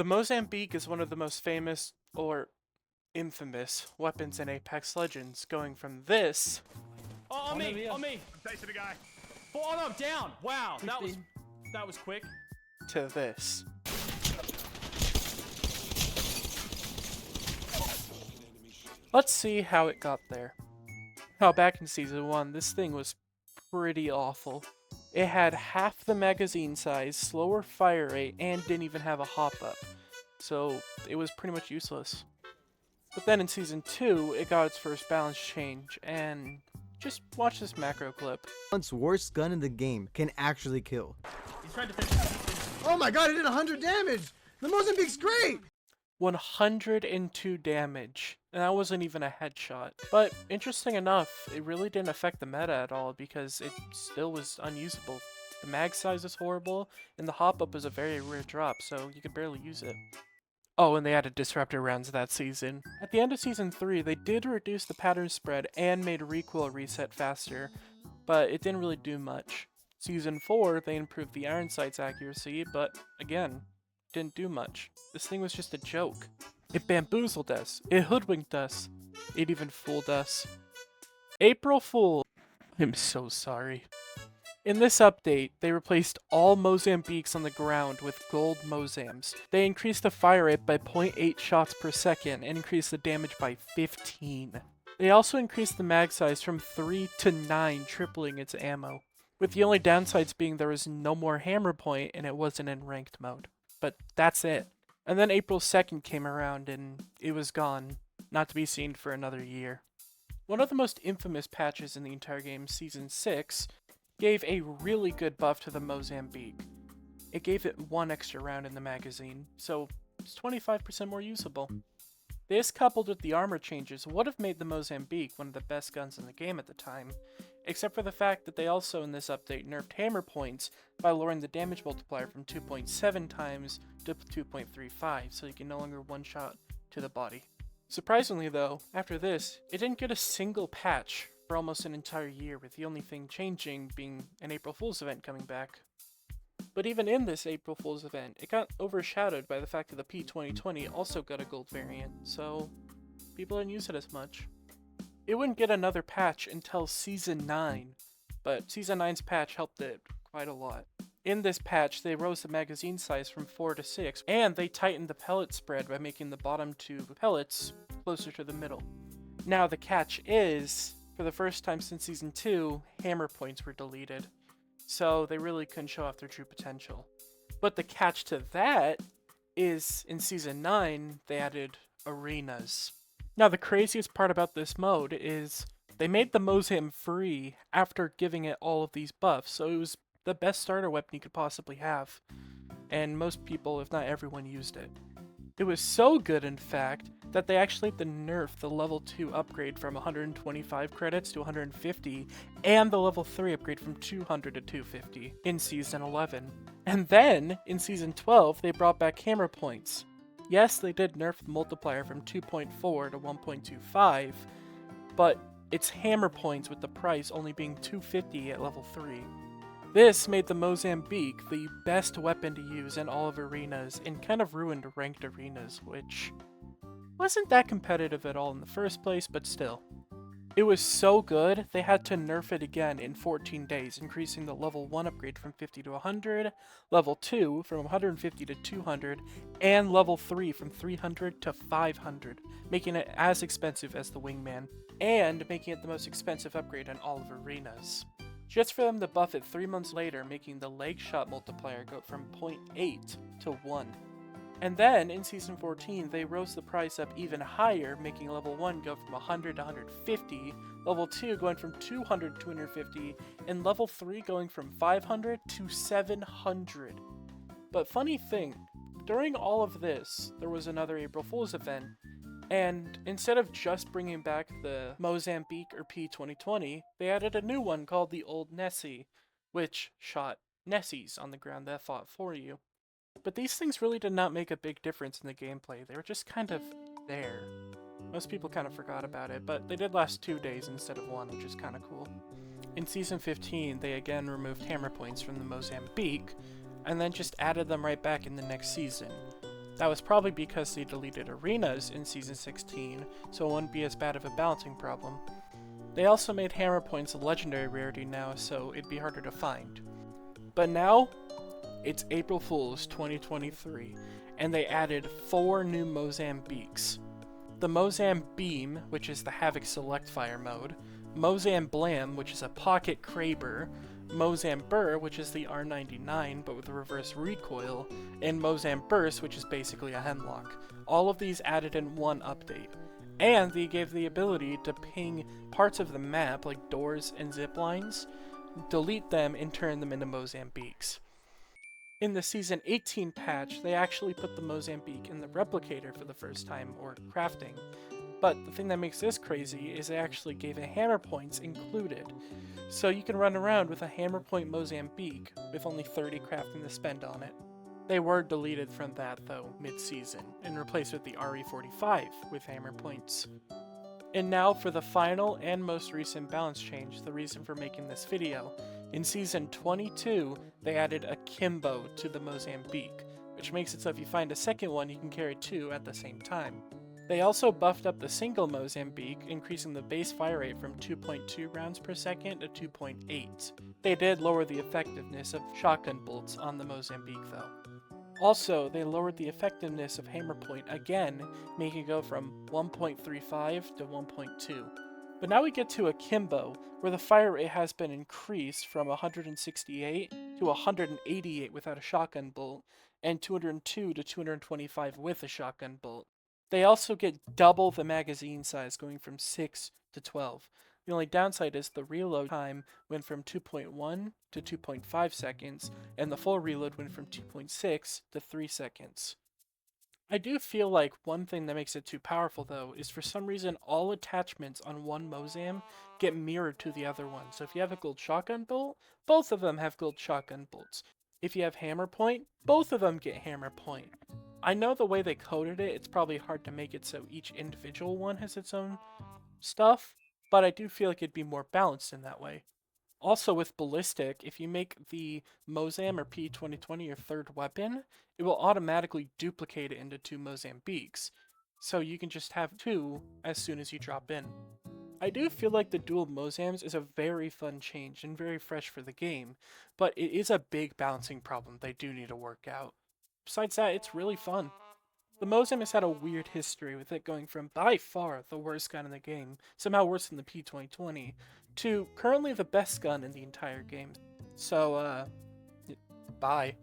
The Mozambique is one of the most famous, or infamous, weapons in Apex Legends, going from this Oh, on me! On me! I'm chasing the guy. Oh no, down! Wow, that was quick. to this. Let's see how it got there. Now, back in Season 1, this thing was pretty awful. It had half the magazine size, slower fire rate, and didn't even have a hop-up. So, it was pretty much useless. But then in Season 2, it got its first balance change, and just watch this macro clip. Once worst gun in the game can actually kill. He's trying to finish. Oh my god, it did 100 damage! The Mozambique's great! 102 damage, and that wasn't even a headshot. But interesting enough, it really didn't affect the meta at all because it still was unusable. The mag size is horrible, and the hop-up is a very rare drop, so you could barely use it. Oh, and they added disruptor rounds that season. At the end of Season 3, they did reduce the pattern spread and made recoil reset faster, but it didn't really do much. Season 4, they improved the iron sight's accuracy, but again, didn't do much. This thing was just a joke. It bamboozled us. It hoodwinked us. It even fooled us. April Fool. I'm so sorry. In this update, they replaced all Mozambiques on the ground with gold Mozams. They increased the fire rate by 0.8 shots per second and increased the damage by 15. They also increased the mag size from 3 to 9, tripling its ammo. With the only downsides being there was no more hammer point and it wasn't in ranked mode. But that's it. And then April 2nd came around and it was gone, not to be seen for another year. One of the most infamous patches in the entire game, Season 6, gave a really good buff to the Mozambique. It gave it one extra round in the magazine, so it's 25% more usable. This, coupled with the armor changes, would have made the Mozambique one of the best guns in the game at the time, except for the fact that they also in this update nerfed hammer points by lowering the damage multiplier from 2.7 times to 2.35, so you can no longer one-shot to the body. Surprisingly though, after this, it didn't get a single patch for almost an entire year, with the only thing changing being an April Fool's event coming back. But even in this April Fool's event, it got overshadowed by the fact that the P2020 also got a gold variant, so people didn't use it as much. It wouldn't get another patch until Season 9, but Season 9's patch helped it quite a lot. In this patch, they rose the magazine size from 4 to 6, and they tightened the pellet spread by making the bottom two pellets closer to the middle. Now the catch is, for the first time since Season 2, hammer points were deleted, so they really couldn't show off their true potential. But the catch to that is, in Season 9, they added arenas. Now the craziest part about this mode is they made the Mozam free after giving it all of these buffs, so it was the best starter weapon you could possibly have, and most people, if not everyone, used it. It was so good, in fact, that they actually had to nerf the level 2 upgrade from 125 credits to 150, and the level 3 upgrade from 200 to 250 in Season 11. And then, in Season 12, they brought back hammer points. Yes, they did nerf the multiplier from 2.4 to 1.25, but it's hammer points with the price only being 250 at level 3. This made the Mozambique the best weapon to use in all of arenas and kind of ruined ranked arenas, which wasn't that competitive at all in the first place, but still. It was so good, they had to nerf it again in 14 days, increasing the level 1 upgrade from 50 to 100, level 2 from 150 to 200, and level 3 from 300 to 500, making it as expensive as the Wingman, and making it the most expensive upgrade in all of arenas. Just for them to buff it 3 months later, making the leg shot multiplier go from 0.8 to 1. And then, in Season 14, they rose the price up even higher, making level 1 go from 100 to 150, level 2 going from 200 to 250, and level 3 going from 500 to 700. But funny thing, during all of this, there was another April Fool's event, and instead of just bringing back the Mozambique or P2020, they added a new one called the Old Nessie, which shot Nessies on the ground that fought for you. But these things really did not make a big difference in the gameplay, they were just kind of there. Most people kind of forgot about it, but they did last 2 days instead of 1, which is kind of cool. In Season 15, they again removed hammer points from the Mozambique, and then just added them right back in the next season. That was probably because they deleted arenas in Season 16, so it wouldn't be as bad of a balancing problem. They also made hammer points a legendary rarity now, so it'd be harder to find. But now, it's April Fool's 2023, and they added 4 new Mozambiques. The Mozam Beam, which is the Havoc Select Fire mode, Mozam Blam, which is a Pocket Kraber, Mozam Burr, which is the R99 but with a reverse recoil, and Mozam Burst, which is basically a Hemlock. All of these added in one update. And they gave the ability to ping parts of the map, like doors and zip lines, delete them and turn them into Mozambiques. In the Season 18 patch, they actually put the Mozambique in the Replicator for the first time, or crafting. But the thing that makes this crazy is they actually gave it hammer points included. So you can run around with a hammer point Mozambique with only 30 crafting to spend on it. They were deleted from that though, mid-season, and replaced with the RE45 with hammer points. And now for the final and most recent balance change, the reason for making this video. In Season 22, they added a Kimbo to the Mozambique, which makes it so if you find a second one, you can carry 2 at the same time. They also buffed up the single Mozambique, increasing the base fire rate from 2.2 rounds per second to 2.8. They did lower the effectiveness of shotgun bolts on the Mozambique though. Also, they lowered the effectiveness of hammer point again, making it go from 1.35 to 1.2. But now we get to Akimbo, where the fire rate has been increased from 168 to 188 without a shotgun bolt, and 202 to 225 with a shotgun bolt. They also get double the magazine size, going from 6 to 12. The only downside is the reload time went from 2.1 to 2.5 seconds, and the full reload went from 2.6 to 3 seconds. I do feel like one thing that makes it too powerful though is for some reason all attachments on one Mozam get mirrored to the other one. So if you have a gold shotgun bolt, both of them have gold shotgun bolts. If you have hammer point, both of them get hammer point. I know the way they coded it, it's probably hard to make it so each individual one has its own stuff, but I do feel like it'd be more balanced in that way. Also with Ballistic, if you make the Mozam or P2020 your third weapon, it will automatically duplicate it into 2 Mozambiques, so you can just have 2 as soon as you drop in. I do feel like the dual Mozams is a very fun change and very fresh for the game, but it is a big balancing problem they do need to work out. Besides that, it's really fun. The Mozam has had a weird history with it going from by far the worst gun in the game, somehow worse than the P2020, to currently the best gun in the entire game. So, bye.